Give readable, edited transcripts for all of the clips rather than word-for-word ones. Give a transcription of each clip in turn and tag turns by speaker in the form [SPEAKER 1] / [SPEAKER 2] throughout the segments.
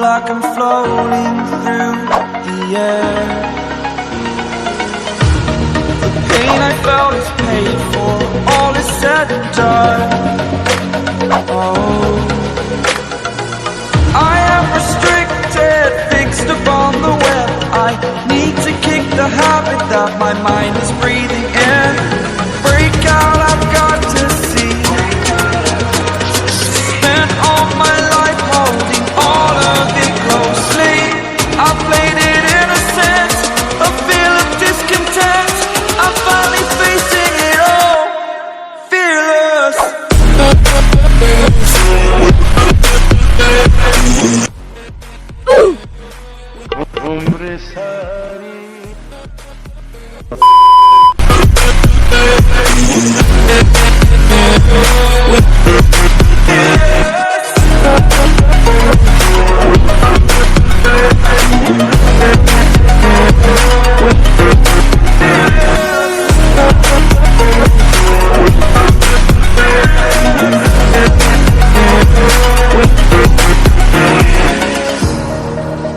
[SPEAKER 1] like I'm floating through the air. The pain I felt is paid for, all is said and done. Oh, I am restricted, fixed upon the web. I need to kick the habit that my mind is breathing in. Break out, I've got to see. Spent all my life holding all of it closely. I played it innocent, a feel of discontent. I'm finally facing it all, fearless.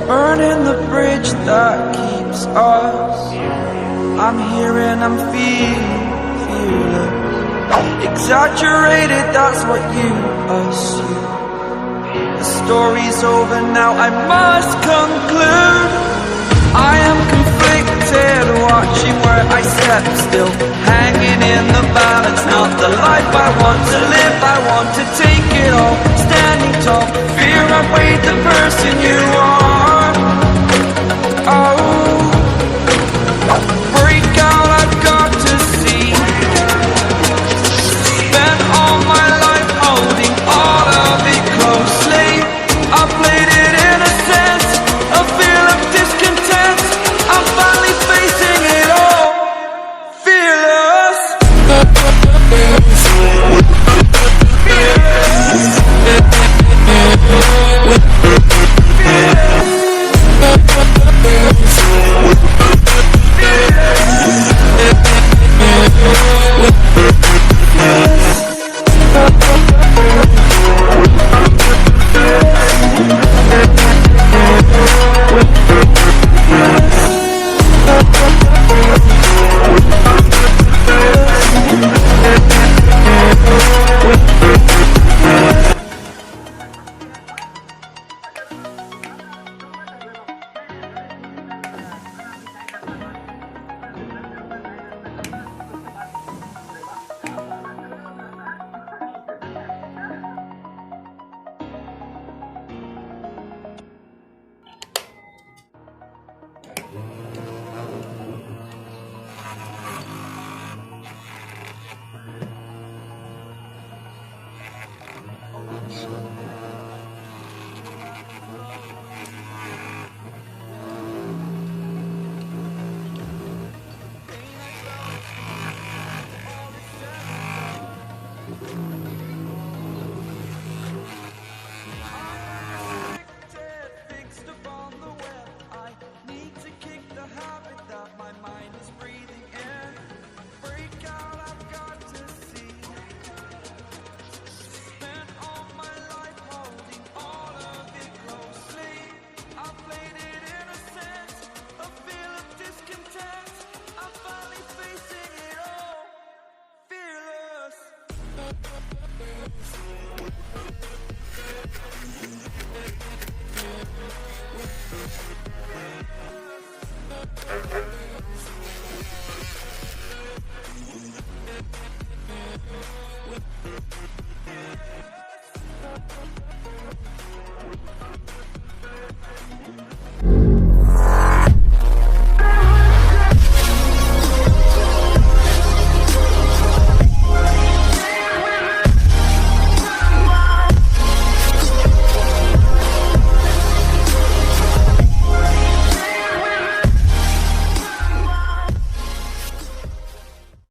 [SPEAKER 1] Burning the bridge that keeps us. I'm here and I'm fearless. Exaggerated, that's what you assume. The story's over now, I must conclude. I am conflicted, watching where I step still, hanging in the balance. Not the life I want to live, I want to take it all. Standing tall, fear I've weighed the person you are. Oh, break out, I've got to see. Spent all my life holding all of it closely. I played it innocent, a feel of discontent. I'm finally facing it all, fearless.